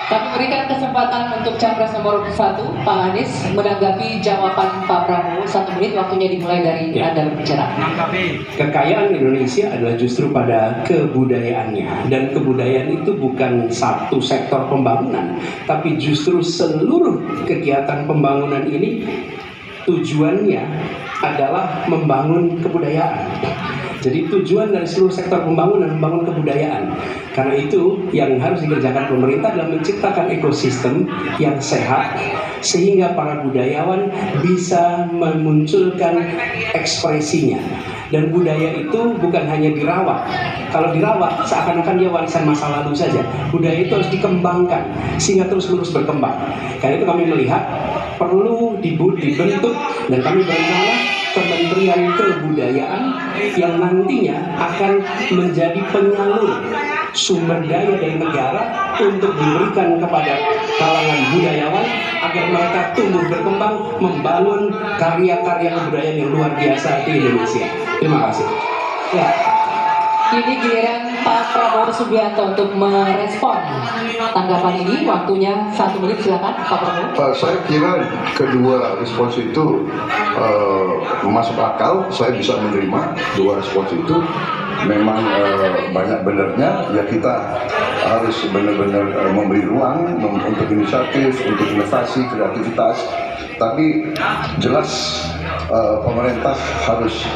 Kami berikan kesempatan untuk Capres nomor 1, Pak Anies, menanggapi jawaban Pak Prabowo. 1 menit, waktunya dimulai dari Anda berbicara. Kekayaan Indonesia adalah justru pada kebudayaannya, dan kebudayaan itu bukan satu sektor pembangunan, tapi justru seluruh kegiatan pembangunan ini tujuannya adalah membangun kebudayaan. Jadi tujuan dari seluruh sektor pembangunan membangun kebudayaan. Karena itu yang harus dikerjakan pemerintah adalah menciptakan ekosistem yang sehat sehingga para budayawan bisa memunculkan ekspresinya. Dan budaya itu bukan hanya dirawat. Kalau dirawat seakan-akan dia warisan masa lalu saja. Budaya itu harus dikembangkan sehingga terus-menerus berkembang. Karena itu kami melihat perlu dibentuk dan kami berencana Kementerian Kebudayaan yang nantinya akan menjadi penyalur sumber daya dari negara untuk diberikan kepada kalangan budayawan agar mereka tumbuh berkembang membangun karya-karya kebudayaan yang luar biasa di Indonesia. Terima kasih. Ya. Kini giliran Pak Prabowo Subianto untuk merespon tanggapan ini. Waktunya 1 menit, silakan Pak Prabowo. Saya kira kedua respons itu masuk akal. Saya bisa menerima dua respons itu. Memang banyak benernya, ya kita harus benar-benar memberi ruang untuk inisiatif, untuk inovasi, kreativitas. Tapi jelas pemerintah harus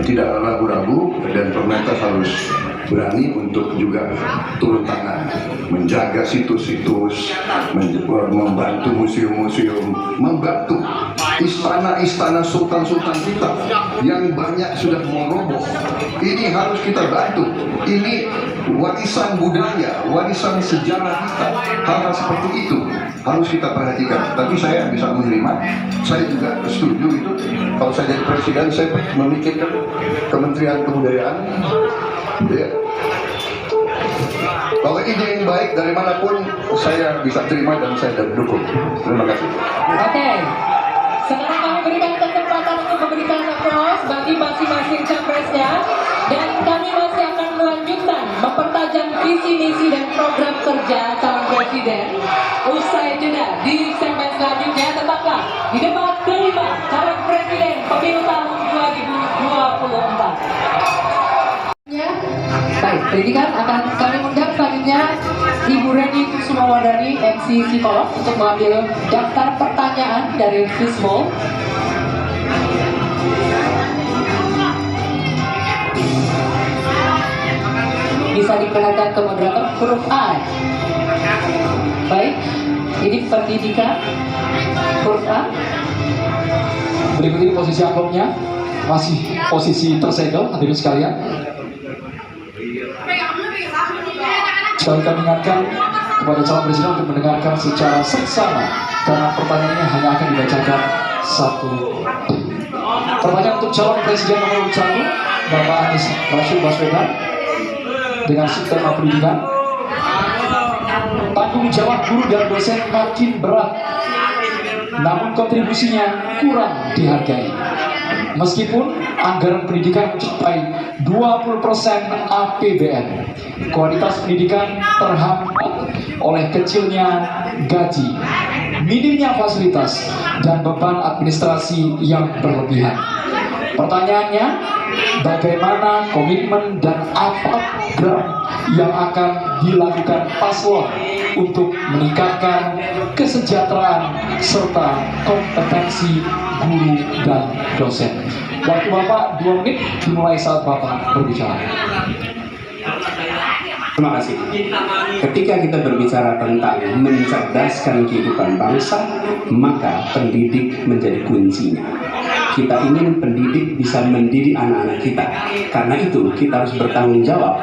tidak ragu-ragu dan pemerintah harus berani untuk juga turun tangan, menjaga situs-situs, membantu museum-museum, membantu istana-istana sultan-sultan kita yang banyak sudah mau roboh. Ini harus kita bantu. Ini warisan budaya, warisan sejarah kita. Hal-hal seperti itu harus kita perhatikan. Tapi saya bisa menerima, saya juga setuju itu. Kalau saya jadi presiden, saya memikirkan Kementerian Kebudayaan. Ya. Kalau ide yang baik dari manapun saya bisa terima dan saya dukung. Terima kasih. Oke. Sekarang kami berikan kesempatan untuk memberikan aplaus bagi masing-masing capresnya, dan kami masih akan melanjutkan mempertajam visi misi dan program kerja calon presiden. Usai jeda di segmen selanjutnya, tetaplah di debat kelima calon presiden pemilu tahun 2024. Baik, pendidikan akan kami undang selanjutnya Ibu Reni Kusumawardani, MC Psikolog, untuk mengambil daftar pertanyaan dari Fismol. Bisa diperlihatkan ke moderator huruf A. Baik, ini pendidikan huruf A. Berikut ini posisi amplopnya, masih posisi tersegel, hadirin sekalian. Sekali kami ingatkan kepada calon presiden untuk mendengarkan secara seksama, karena pertanyaannya hanya akan dibacakan satu. Pertanyaan untuk calon presiden nomor 1, Bapak Anies Rashid Baswedan, dengan subtema pendidikan. Tanggung jawab guru dan dosen makin berat, namun kontribusinya kurang dihargai. Meskipun anggaran pendidikan mencapai 20% APBN, kualitas pendidikan terhambat oleh kecilnya gaji, minimnya fasilitas, dan beban administrasi yang berlebihan. Pertanyaannya, bagaimana komitmen dan apa program yang akan dilakukan paslon untuk meningkatkan kesejahteraan serta kompetensi guru dan dosen? Waktu Bapak 2 menit dimulai saat Bapak berbicara. Terima kasih. Ketika kita berbicara tentang mencerdaskan kehidupan bangsa, maka pendidik menjadi kuncinya. Kita ingin pendidik bisa mendidik anak-anak kita. Karena itu kita harus bertanggung jawab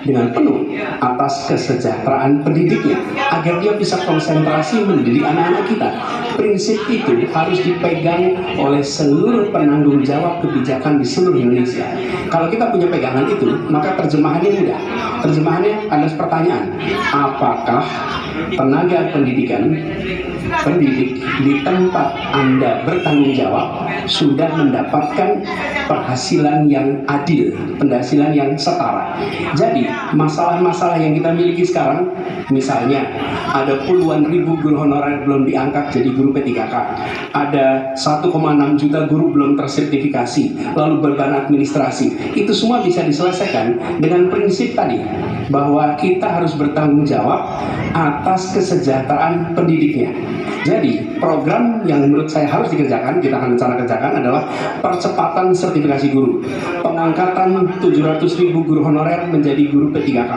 dengan penuh atas kesejahteraan pendidiknya agar dia bisa konsentrasi mendidik anak-anak kita. Prinsip itu harus dipegang oleh seluruh penanggung jawab kebijakan di seluruh Indonesia. Kalau kita punya pegangan itu, maka terjemahannya mudah. Terjemahannya ada pertanyaan, apakah tenaga pendidik di tempat Anda bertanggung jawab sudah mendapatkan penghasilan yang adil, penghasilan yang setara. Jadi masalah-masalah yang kita miliki sekarang, misalnya ada puluhan ribu guru honorer belum diangkat jadi guru P3K, ada 1,6 juta guru belum tersertifikasi, lalu beban administrasi, itu semua bisa diselesaikan dengan prinsip tadi, bahwa kita harus bertanggung jawab atas kesejahteraan pendidiknya. Jadi program yang menurut saya harus dikerjakan, kita akan rencana kerjakan adalah percepatan sertifikasi guru, pengangkatan 700.000 guru honorer menjadi guru P3K,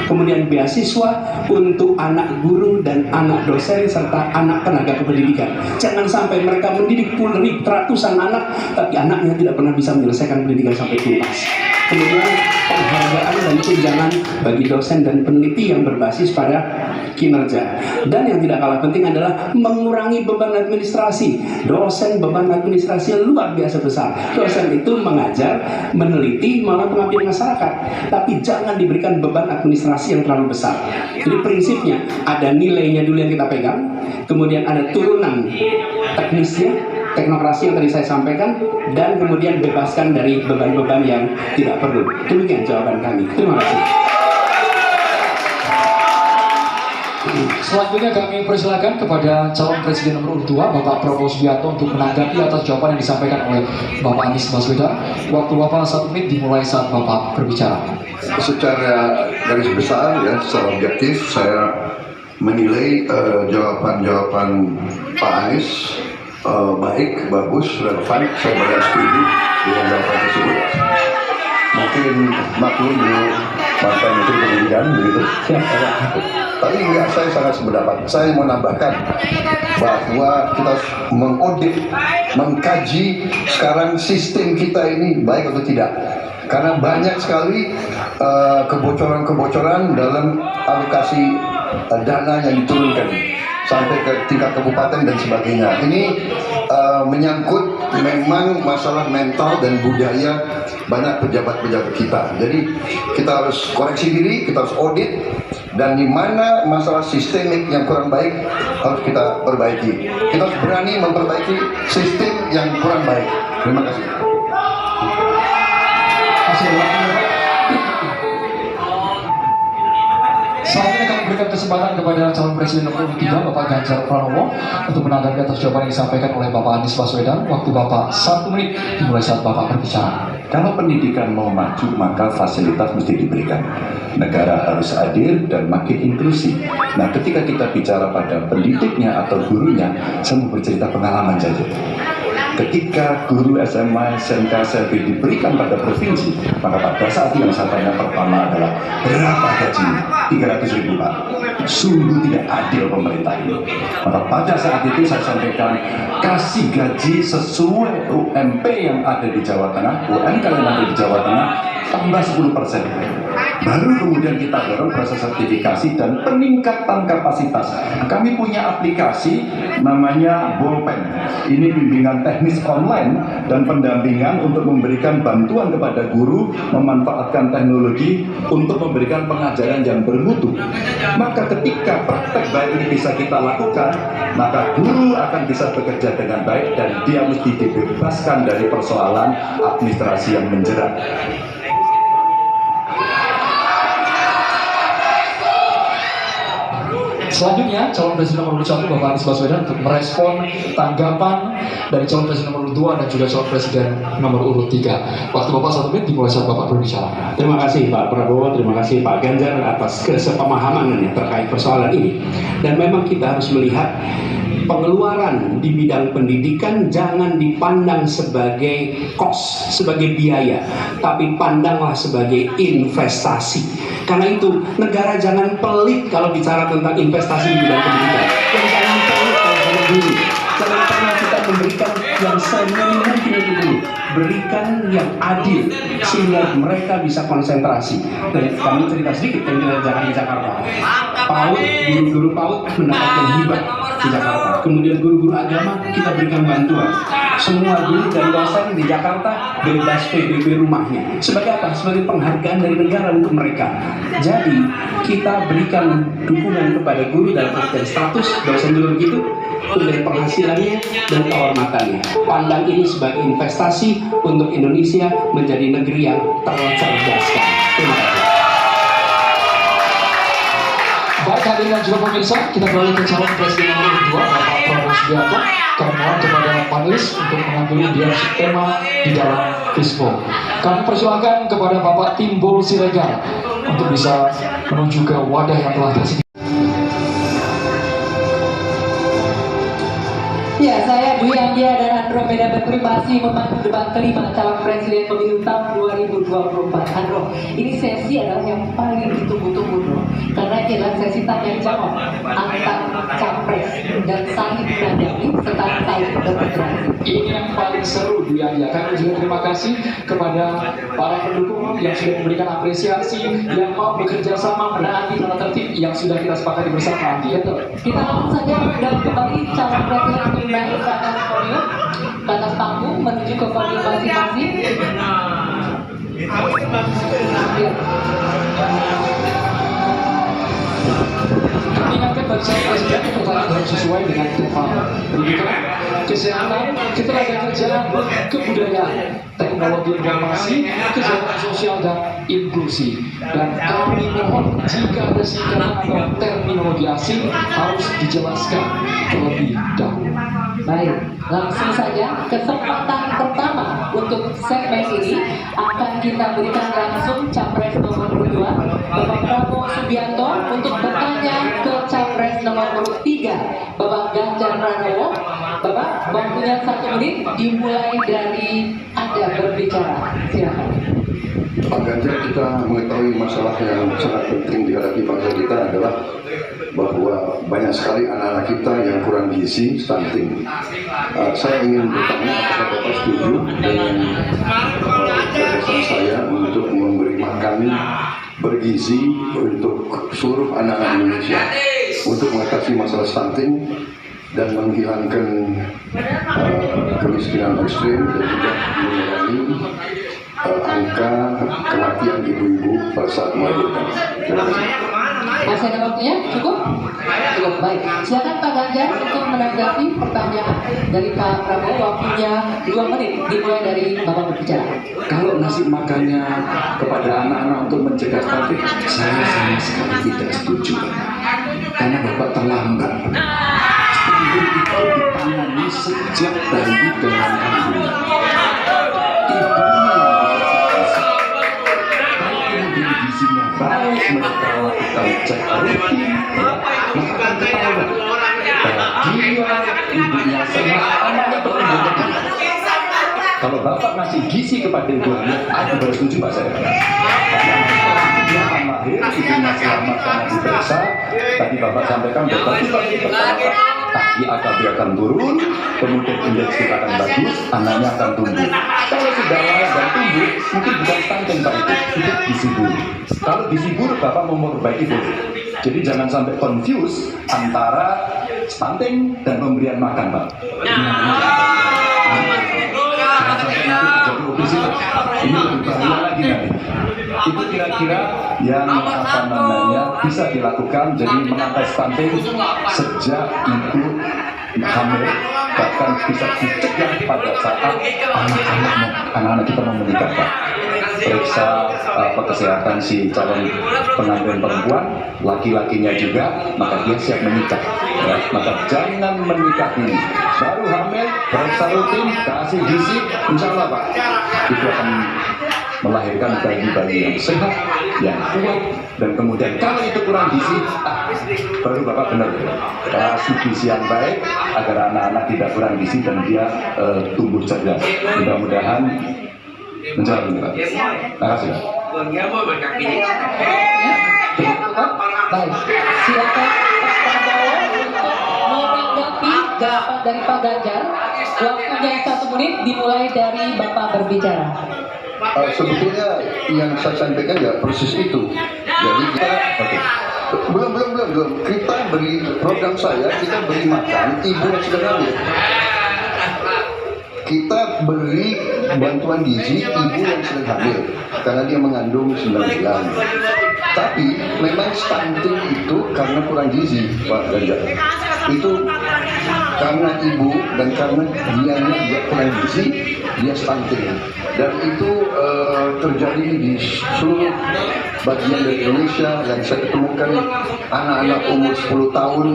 kemudian beasiswa untuk anak guru dan anak dosen serta anak tenaga kependidikan. Jangan sampai mereka mendidik puluhan ratusan anak, tapi anaknya tidak pernah bisa menyelesaikan pendidikan sampai tuntas. Kemudian penghargaan dan tunjangan bagi dosen dan peneliti yang berbasis pada kinerja. Dan yang tidak kalah penting adalah mengurangi beban administrasi. Dosen beban administrasi luar biasa besar. Dosen itu mengajar, meneliti, malah mengabdi masyarakat. Tapi jangan diberikan beban administrasi yang terlalu besar. Jadi prinsipnya ada nilainya dulu yang kita pegang, kemudian ada turunan teknisnya, teknokrasi yang tadi saya sampaikan, dan kemudian bebaskan dari beban-beban yang tidak perlu. Demikian jawaban kami. Terima kasih. Selanjutnya kami persilakan kepada calon presiden nomor urut 2 Bapak Prabowo Subianto untuk menanggapi atas jawaban yang disampaikan oleh Bapak Anies Baswedan. Waktu Bapak 1 menit dimulai saat Bapak berbicara. Secara garis besar ya, secara objektif saya menilai jawaban-jawaban Pak Anies baik, bagus, relevan. Saya banyak setuju dengan jawaban tersebut. Mungkin maklum dulu mantan Menteri Pendidikan begitu. Tapi enggak, saya sangat sependapat. Saya mau nambahkan bahwa kita harus mengaudit, mengkaji sekarang sistem kita ini baik atau tidak. Karena banyak sekali kebocoran-kebocoran dalam alokasi dana yang diturunkan sampai ke tingkat kabupaten dan sebagainya. Ini menyangkut memang masalah mental dan budaya banyak pejabat-pejabat kita. Jadi kita harus koreksi diri, kita harus audit, dan di mana masalah sistemik yang kurang baik harus kita perbaiki. Kita harus berani memperbaiki sistem yang kurang baik. Terima kasih. Selanjutnya kami berikan kesempatan kepada calon presiden nomor 3 Bapak Ganjar Pranowo untuk menanggapi atas jawaban yang disampaikan oleh Bapak Anies Baswedan. Waktu Bapak 1 menit dimulai saat Bapak berbicara. Kalau pendidikan mau maju, maka fasilitas mesti diberikan. Negara harus adil dan makin inklusif. Nah, ketika kita bicara pada pendidiknya atau gurunya, saya mau bercerita pengalaman saja. Ketika guru SMA, SMK, SLB diberikan pada provinsi, maka pada saat yang saya tanya pertama adalah berapa gajinya? 300.000 Pak. Sungguh tidak adil pemerintah ini. Maka pada saat itu saya sampaikan, kasih gaji sesuai UMP yang ada di Jawa Tengah, UMK yang ada di Jawa Tengah, tambah 10%. Baru kemudian kita dorong proses sertifikasi dan peningkatan kapasitas. Kami punya aplikasi namanya Bolpen. Ini bimbingan teknis online dan pendampingan untuk memberikan bantuan kepada guru memanfaatkan teknologi untuk memberikan pengajaran yang bermutu. Maka ketika praktek baik ini bisa kita lakukan, maka guru akan bisa bekerja dengan baik dan dia mesti dibebaskan dari persoalan administrasi yang menjerat. Selanjutnya, calon presiden nomor 1 Bapak Anies Baswedan untuk merespon tanggapan dari calon presiden nomor 2 dan juga calon presiden nomor urut 3. Waktu Bapak 1 menit dimulai saat Bapak berbicara. Terima kasih Pak Prabowo, terima kasih Pak Ganjar atas kesepemahaman terkait persoalan ini. Dan memang kita harus melihat pengeluaran di bidang pendidikan jangan dipandang sebagai cost, sebagai biaya, tapi pandanglah sebagai investasi. Karena itu negara jangan pelit kalau bicara tentang investasi di bidang pendidikan. Dan jangan pelit kalau sama guru. Jangan pernah kita memberikan yang seminim mungkin dulu. Berikan yang adil sehingga mereka bisa konsentrasi. Dan kami cerita sedikit yang kita kerjakan di Jakarta. PAUD, guru-guru PAUD mendapatkan hibah di Jakarta. Kemudian guru-guru agama kita berikan bantuan. Semua guru dan dosen di Jakarta bebas PBB rumahnya. Sebagai apa? Sebagai penghargaan dari negara untuk mereka. Jadi kita berikan dukungan kepada guru dalam artian status dosen dulu begitu, dari penghasilannya dan kehormatannya. Pandang ini sebagai investasi untuk Indonesia menjadi negeri yang tercerdaskan. Terima kasih. Baik, hadirin dan juga pemirsa, kita beralih ke calon presiden nomor 2, Bapak Prabowo Subianto. Kami mohon kepada panelis untuk mengambil leadership tema di dalam Fishbowl. Kami persilakan kepada Bapak Timbul Siregar untuk bisa menuju ke wadah yang telah tersediaa. Ya, saya Dwi Anggia dan Andromeda berterima kasih memandu debat kelima calon presiden pemilu tahun 2024. Andro, ini sesi adalah yang paling ditunggu-tunggu, bro. Karena ini adalah sesi tanya jawab antar capres dan saling menanggapi serta saling berinteraksi. Ini yang paling seru, Dwi Anggia. Kami juga terima kasih kepada para pendukung yang sudah memberikan apresiasi, yang mau bekerja sama menaati tata tertib yang sudah kita sepakati bersama. Kita langsung saja dan kembali calon presiden naik ke atas podium, ke atas panggung menuju ke podium masing-masing. Ya. Ingatkan bagi saya presiden, pertanyaan harus sesuai dengan tema pendidikan, kesehatan, ketenagakerjaan, kebudayaan, teknologi informasi, kesehatan sosial dan inklusi. Dan kami mohon jika ada singkatan atau terminologi asing harus dijelaskan terlebih dahulu. Baik, langsung saja kesempatan pertama untuk segmen ini akan kita berikan langsung capres nomor 2 Bapak Prabowo Subianto untuk bertanya ke capres nomor 3 Bapak Ganjar Pranowo. Bapak, waktunya 1 menit dimulai dari Anda berbicara. Silakan. Pak Ganjar, kita mengetahui masalah yang sangat penting dihadapi bangsa kita adalah bahwa banyak sekali anak-anak kita yang kurang gizi, stunting. Saya ingin bertanya apakah Bapak setuju dengan gagasan saya untuk memberi makan bergizi untuk seluruh anak-anak Indonesia untuk mengatasi masalah stunting dan menghilangkan kemiskinan ekstrim dan juga mengurangi angka kematian ibu-ibu pada saat melahirkan. Terima kasih. Masih ada waktunya? Cukup? Cukup, baik. Silakan Pak Ganjar untuk menanggapi pertanyaan dari Pak Prabowo. Waktunya 2 menit dimulai dari Bapak berbicara. Kalau ngasih makannya kepada anak-anak untuk mencegah stunting, saya sama sekali tidak setuju. Karena Bapak terlambat. Stunting itu ditangani sejak bayi dalam kandungan. Ibunya yang bisa gizinya baik, mereka lakukan cek rutin, maka akan ketahuan dia ibunya sehat, anaknya bertumbuh kembali. Kalau Bapak ngasih gizi kepada ibunya, aku baru setuju Pak saya. Dia akan lahir, ibunya selamat karena diperiksa. Tadi Bapak sampaikan dokter juga pertama, tapi AKB akan turun, kemudian indeks kita akan bagus, anaknya akan tumbuh. Kalau sudah lahir dan tumbuh, mungkin bukan stunting Pak itu gizi buruk. Kalau gizi buruk Bapak mau memperbaiki boleh. Jadi jangan sampai confuse antara stunting dan pemberian makan Pak. Ini lebih bahaya lagi nanti. Itu kira-kira yang bisa dilakukan, jadi mengatasi stunting sejak ibu hamil, bahkan bisa dicegah pada saat anak-anak kita mau menikah Pak. Periksa kesehatan si calon pengantin perempuan, laki-lakinya juga, maka dia siap menikah. Ya, maka jangan menikah ini. Baru hamil, periksa rutin, kasih gizi, insya Allah Pak, itu akan melahirkan bayi-bayi yang sehat, yang kuat, dan kemudian kalau itu kurang gizi, baru Bapak benar, kasih gizi yang baik agar anak-anak tidak kurang gizi dan dia tumbuh cerdas. Mudah-mudahan menjawab ini Pak. Terima kasih Pak. Baik, silakan Pak Prabowo untuk menanggapi jawaban dari Pak Ganjar. Waktunya 1 menit dimulai dari Bapak berbicara. Sebetulnya yang saya sampaikan ya persis itu. Jadi kita Belum. Kita beri program saya, kita beri makan ibu yang sudah hamil. Kita beri bantuan gizi ibu yang sedang hamil karena dia mengandung 9 bulan. Tapi memang stunting itu karena kurang gizi, Pak Ganjar. Itu karena ibu dan karena dia juga kurang gizi, dia stunting. Dan itu terjadi di seluruh bagian dari Indonesia. Yang saya ketemukan anak-anak umur 10 tahun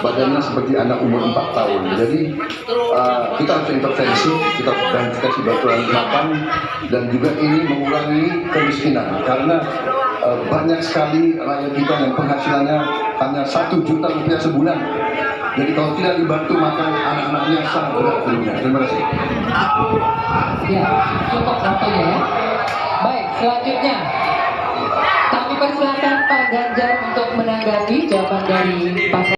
badannya seperti anak umur 4 tahun. Jadi kita harus intervensi, kita kasih bantuan makan, dan juga ini mengurangi kemiskinan karena banyak sekali rakyat kita yang penghasilannya hanya 1 juta rupiah sebulan. Jadi kalau tidak dibantu makan anak-anaknya sangat berat hidupnya. Terima kasih. Ya, cukup waktunya ya. Baik, selanjutnya kami persilakan Pak Ganjar untuk menanggapi jawaban dari Pak